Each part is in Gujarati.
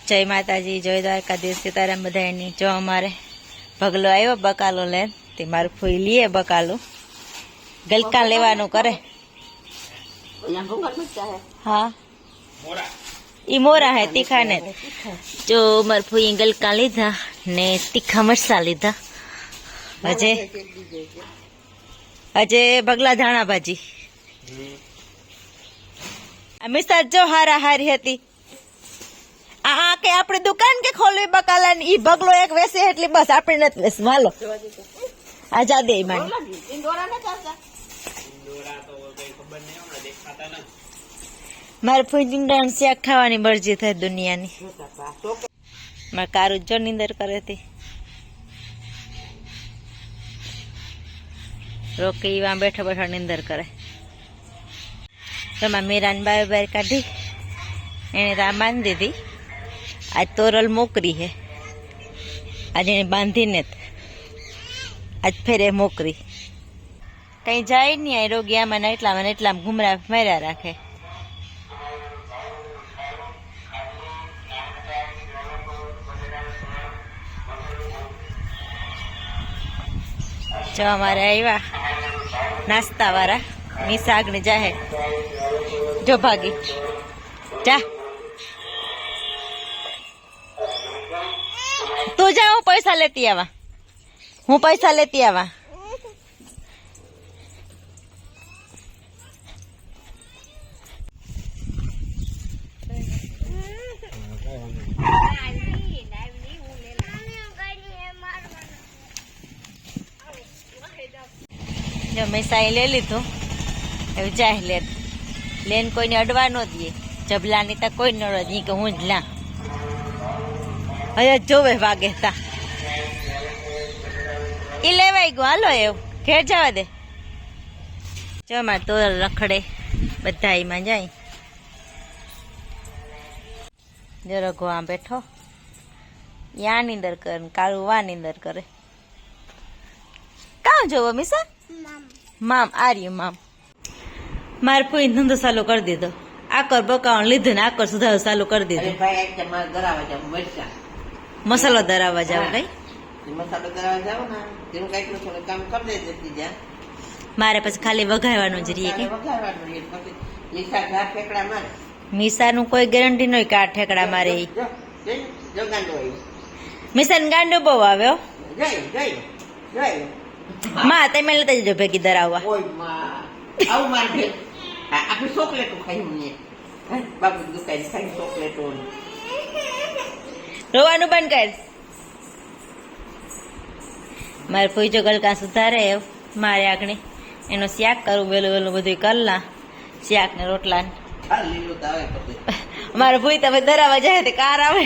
जय माताजी जय द्वारकाधीश सीताराम बधाई। जो अमारे भगलो आयो बकालो ले ते मार फूई लिए बकालो गलका लेवानो करे। हाँ ई मोरा है तीखा ने। जो मार फूई गलका लीधा ने तीखा मरचा लीधा। अजे अजे बगला धाणा भाजी मिस्टर जो हारा हारी हती आ के आपणी दुकान के खोलवी बकाला ने ई बगलो एक वेसे એટલે બસ આપણે નત વેસ માલો આજા દે માની ઇન્દોરા ન કરતા ઇન્દોરા તો કઈ ખબર નહી હમણા દેખાતા ન માર ફૂંજીંડાણ શાક ખાવાની મરજી થાય દુનિયાની માર કારુ જો નિંદર કરે તી રોકી વા બેઠા બેઠા નિંદર કરે તો મીરાન બાય બાય કાઢી એને રા બાંધી દીધી। आज तोरल मोकरी है आज बांधी ने आज फेरे मोकरी कहीं जाए नहीं आई रोगिया मन एटला घूमरा मेरा राखे। जो हमारे आया नाश्ता वाला मीसा आगने जाए जो भागी जा तू जा हूँ पैसा लेती आवा हूँ पैसा लेती आवा। जो मैं साई ले ली तो जाए लेन कोई ने अडवा न दिए जबला नहीं तो कोई न रही कि हूँ ज ला अरे जोवे वागे था ई लेवाई गयो हालो एव घेर जवा दे। जो मार तो रखड़े बधाई में जाई जो रघु आ बैठो या नींदर कर कालू वा नींदर करे कहाँ जोवो मिसा माम आ रही माम मार फूई धंधो चालू कर दीधो आकर बकावन लीधो ने आकर सुधारो चालू कर दीधो। मसालो दरावा जाओ कई मसालो दरावा जाओ ना तेनु कई थोड़ो काम कर दे देती जा मारे પછી ખાલી વઘારવાનું જ રીએ કે વઘારવાનું રીએ પછી મીસા ઘા ઠેકડા મારે મીસાનું કોઈ ગેરંટી નહી કે આ ઠેકડા મારે જો ગાંડો હોય મીસાન ગાંડો બહુ આવ્યો જય જય જય માં તમે લેતા જજો ભેગી દરાવવા ઓય માં આવ માર ભે આપણે ચોકલેટો ખાઈ મને બાબુ દુકાન ખાઈ ચોકલેટો रोवानु बंद कर मारे फूई जो गलका सुधारे मारे आगने एनो शाक करू वेलो वेलो बधुं करला शाक ने रोटला मारे फूई तमे दरावा जाए ते कार आवे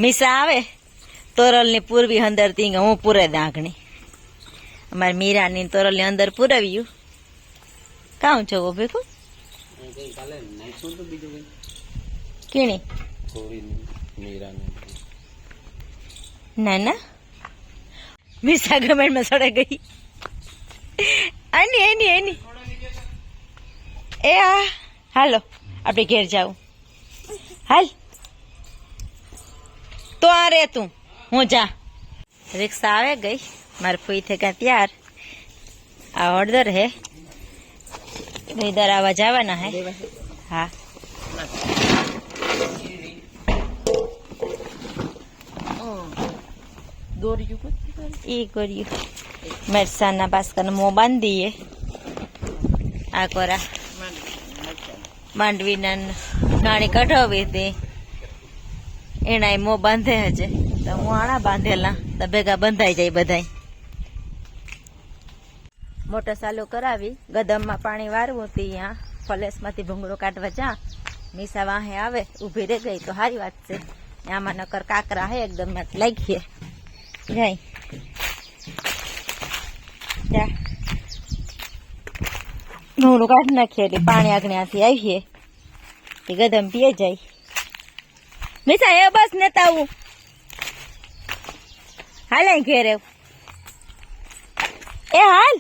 मीसा आवे तोरल ने पूरवी अंदर थी हूँ पूरे दागणी अमार मीरा नी तोरल ने अंदर पूरव्यू कां छो वो भेखो केणी ना ना मीसा गमेट में सड़े गई आनी एनी एनी ए आ हालो आपणे घेर जाऊ हाल तो आ रे तू हूँ जा रिक्शा आवे गई मारे फूई थे क्या तैयार आ ऑर्डर है इधर आवा जावाना है। हाँ मरसा बास्कर मो बांध दिए आ कोरा मांडवी नाणी कढ़ावी थी एना मो बांधे हजे तो हूँ आना बांधेला तो भेगा बंधाई जाए बधाई मोटर चालू करावी गदम में पानी वारवू थी यहाँ फलेस में भूंगड़ो काटवा जा मीसा वाहे आवे उभी रह गई तो हारी बात से यहाँ में नकर काकरा है एकदम में लागिए जाई जा भूंगड़ो काट नाखिए पानी आगने आती आवीए गदम पीए जाए मीसा ए बस नेता हूँ हाल घेरे ए हाल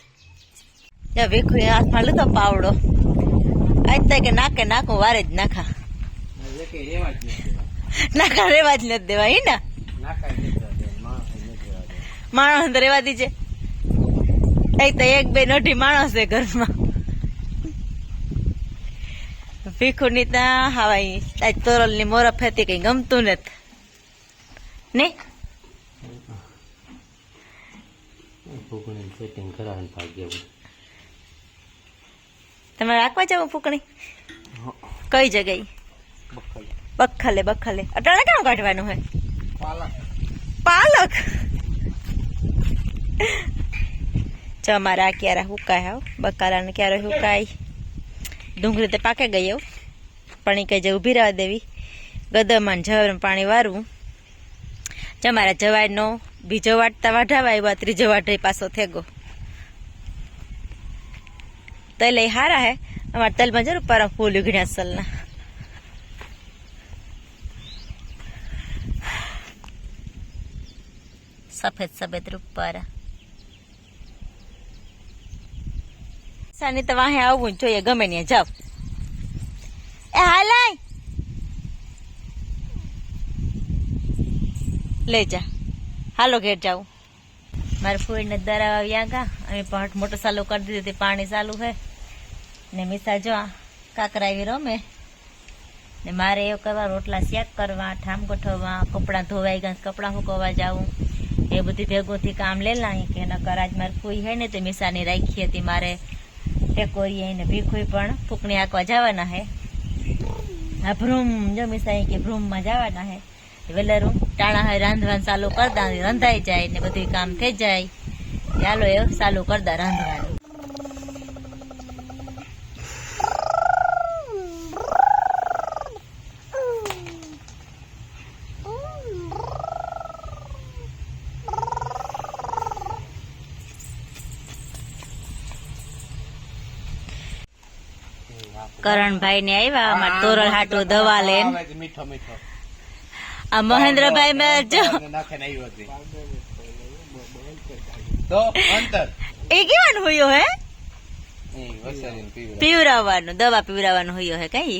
जब हाथ में लीधो पावड़ो आज तक नाके नाखू वारे ज नाखा નાકા રેવા જ નથી દેવા હી ને માણસ તો રેવા દીજે. એક તો એક બે નોઢી માણસ છે ઘરમાં. ભીખુ ની ત્યાં હવાઈ આજ તોરલ ની મોરફ હતી કઈ ગમતું નથી ને. તમારે રાખવા જવું ફૂકણી કઈ જગ્યાએ? બખલે બખલે અટાણે કામ કાઢવાનું હોય? પાલક. જો અમારા ક્યારે હુકાય હાવ બકાલા ને ક્યારે હુકાય. ડુંગળી તો પાકે ગઈ એવું પણ એ કઈ જે ઉભી રહેવા દેવી. ગદરમાં જવારમાં પાણી વારવું. અમારા જવારનો બીજો વાટતા વાઢાવા આવ્યા, ત્રીજો વાઢે પાછો થેગો. તલ એ હારા હે અમારા તલમાં જરૂર પર ફૂલ ઉઘડ્યા સલના. સફેદ સફેદ રૂપારા સાની તો વાહે આવવું જ જોઈએ ગમે ને જાવ. એ હાલાય લઈ જા હાલો ઘેર જાઉં. મારે ફૂઈને દરાવા આવ્યા ગા અમે પણ મોટર ચાલુ કરી દીધી હતી. પાણી ચાલુ હે ને મિસા જો કાકરા આવી રમે ને મારે એવું કરવા રોટલા શેક કરવા, ઠામ ગોઠવવા, કપડાં ધોવાઈ ગયા કપડાં સુકવવા જાવું એ બધી ભેગોથી કામ લેલા. કે નકર આજ મારે ફૂઈ હે ને તે મિસાની રાખી હતી મારે ટેકોરી ને ભીખુઈ પણ ફૂકણી આંકવા જવાના હે. આ ભ્રૂમ જો મિસા કે ભ્રૂમમાં જવાના હે. વેલરું ટાણા હોય રાંધવાનું ચાલુ કરતા રંધાઈ જાય ને બધું કામ થઈ જાય. ચાલો એવું ચાલુ કરતા રાંધવાનું. કરણભાઈ ને આવ્યા અમારે તોરલ હાટુ દવા લેન. આ મહેન્દ્રભાઈ મેં જો એ કેવાનું હોયો હે પીવરાવવાનું દવા પીવરાવવાનું હોયો હે કઈ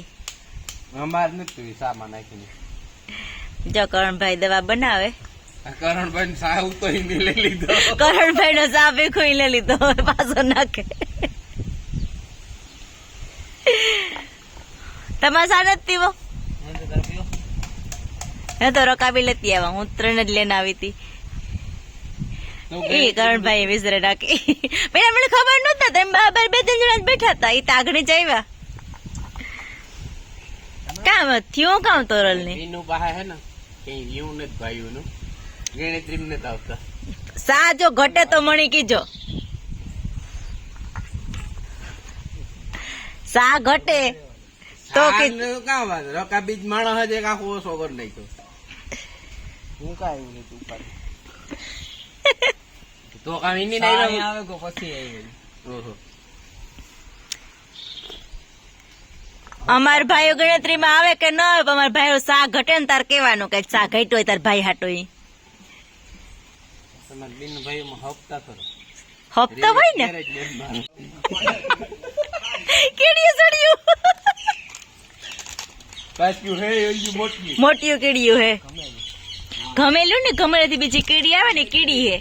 જો કરણભાઈ દવા બનાવે. કરણભાઈ નો સા ભીખું લઈ લીધો પાછો નાખે. તમારે સા નથી પીવો? હે તો રકાબી લેતી આવા હું 3 જ લઈને આવી હતી. એ કરણભાઈ વિસરે નાખી. પેલા મને ખબર નતા તેમ બરાબર 2-3 જણા બેઠા હતા. એ તો આગળ જ આવ્યા. કામ થયું કામ તોરલ ને સા જો ઘટે તો મણી કીજો. સા ઘટે તો રકાબીજ માણસ જ એક આખો ઓછો કરી નાખ્યો. હું કાંઈ નથી ઉપાડી તો કામ એની નહીં આવે તો પછી આવી. અમાર ભાઈઓ ગણતરીમાં આવે કે ન આવે અમાર ભાઈઓ સા ઘટે ને તાર કેવાનું કે સા ઘટ્યો હોય તાર ભાઈ હાટો તમારે બેન ભાઈ હપ્તા કરો હપ્તા હોય ને કેડિયું સડ્યું પાછું હે મોટિયું કીડિયું હે ગમેલું ને ગમેલાથી બીજી કીડી આવે ને કીડી હે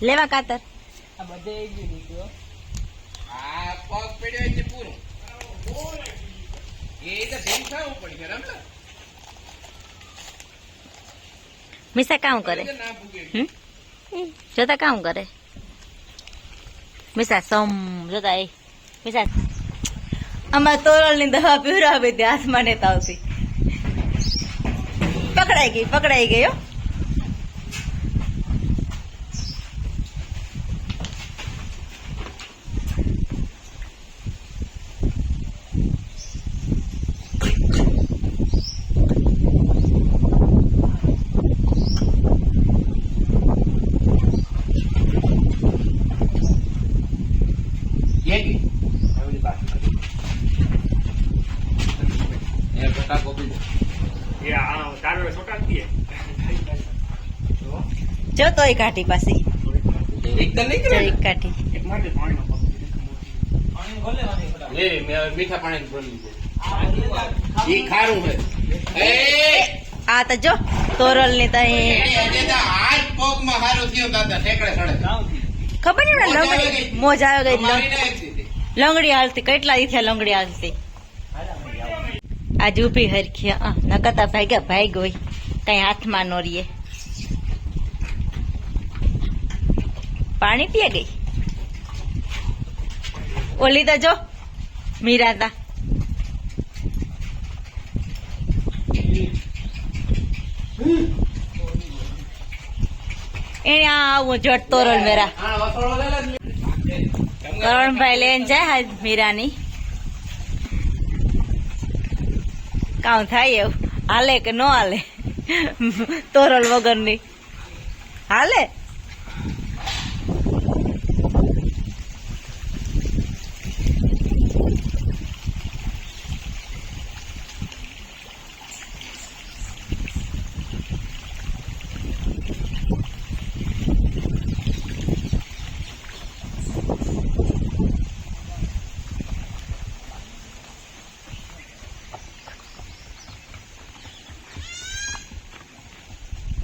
લેવા કાતર આ બધે એક દીધો આ પગ પડ્યો એટલે પૂરો એ તો ભેંસ ખાવું પડી બરાબર. મિસા કામ કરે જોતા કામ કરે મિસા સમ જોતા એ મિસા અમાર તોરલ ની દવા પીવડાવી હતી હાથમાં નેતા આવતી પકડાઈ ગઈ હો. જો તોય કાઢી પાછી એકદમ નહીં કાઢી લે મેં હવે મીઠા પાણી ભરી દીધું ઈ ખારું છે એ આ તો જો તોરલ ની તઈ આજ પોકમાં હારું થયું દાદા ઠેકડે સડે ખબર નહીં ને લંગડી મોજ આવે ગઈ મારી ના એકથી હતી. લંગડી હાલતી કેટલા દી થયા લંગડી હાલતી આજ ઉભી હરખી નકતા ભાગ્યા ભાઈ ગઈ કઈ હાથમાં નો રીએ પાણી પીએ ગઈ ઓલી તો જો મીરાતા એને આવું જટ તોરલ મેરા આ વસોડો લે લે કરણભાઈ લઈને જાય હાલ મીરાની કામ થાય એવું હાલે કે ન હાલે તોરલ વગરની હાલે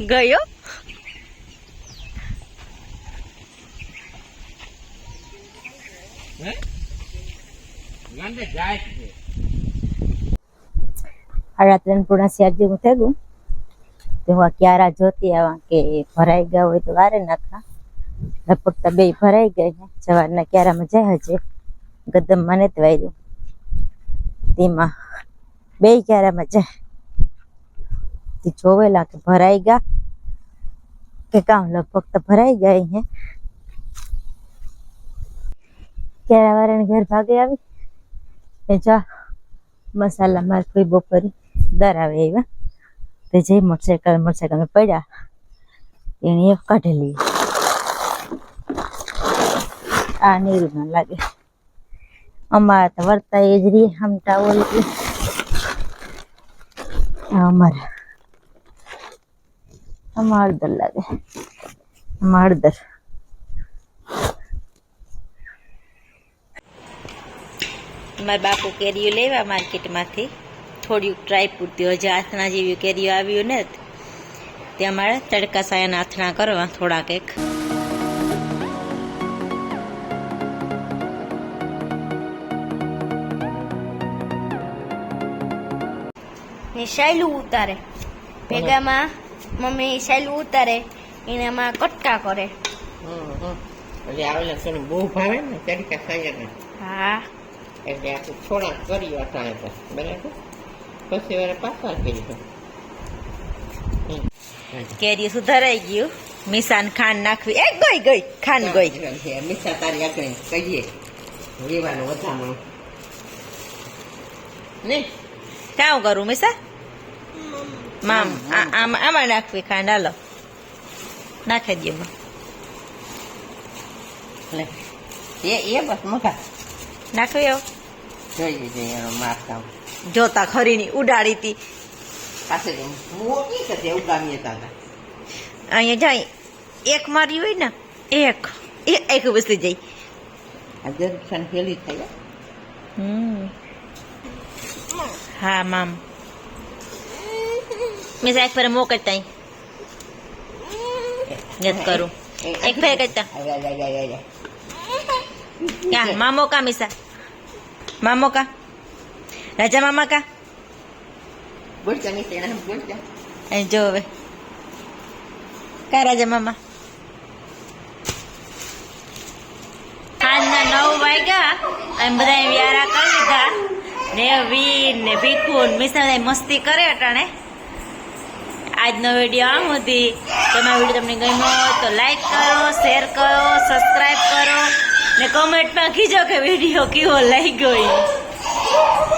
ગયો હે ગાંડે જાય છે રાત્રે પૂર્ણ શિયાર જેવું થઈ ગયું તો હું ક્યારા જોતી આવા કે ભરાઈ ગયા હોય તો વારે નાખા લગભગ તો બે ભરાઈ ગઈ છે સવારના ક્યારામાં જાય હજે ગદમમાં નથી વાર્યું તેમાં બે ક્યારામાં જાય તે જોવેલા કે ભરાઈ ગયા કે કામ લગભગ તો ભરાઈ ગયા હે ક્યારા વાળાને ઘર ભાગે આવી એ જા મસાલા માર કોઈ બપોરી દર આવે એવા તે જે મોટરસાયકલ પડ્યા એને એક કાઢેલી આ નીરું ના લાગે અમારા તો વર્તા એ જ રી હમતા ઓલી અમારા હળદર લાગે હળદર મારા બાપુ કેરીઓ લેવા માર્કેટમાંથી થોડીક ટ્રાય પૂરતી હજી આથણા જેવી કેરીઓ આવ્યું ને ત્યાં મારે તડકા સાયાના આથણા કરવા થોડાક એક શાયલું ઉતારે ભેગામાં મમ્મી શાયલું ઉતારે એનામાં કટકા કરે એટલે આવેલા તને બહુ ભાવે ને તરીકા ખાયા હા એટલે આપણે થોડા કરી અટાણે પર બરાબર પછી વાર પાછા કરી કેરી સુધારાઈ ગયું મિસાન ખાંડ નાખવી એ ગઈ ખાંડ ગઈ મીઠા તારી આપણે કહીએ લેવાનું વધામણું ને કામ કરું મિસા મામ આમાં નાખવી ખાંડ હાલો નાખી દે એ બસ મોટા નાખવી આવો જોઈએ જોઈએ એનો મારતા જોતા ખરીની ઉડાડી હતી પાસે મોટી કશે ઉગામીએ હતા અહીંયા જાય એક મારી હોય ને એક વસ્તુ જઈ આ દર્શન પેલી થઈ હા મામ મેં સાહેબ પર મોકલતા નથી કરું એક ફેર કરતા ક્યાં મામો કા મિસા મામો કા રાજા મામા કા બોલતા નહીં તેના બોલતા અહીં જો હવે કા રાજા મામા આજના 9 વાગ્યા એમ બધા વ્યારા કરી લીધા ને વીર ને ભીખુન મિસા મસ્તી કરે અટાણે આજનો વિડીયો આમ હતી તમારો વિડીયો તમને ગમ્યો તો લાઈક કરો શેર કરો સબસ્ક્રાઈબ કરો ને કોમેન્ટમાં કીજો કે વિડીયો કેવો લાગ્યો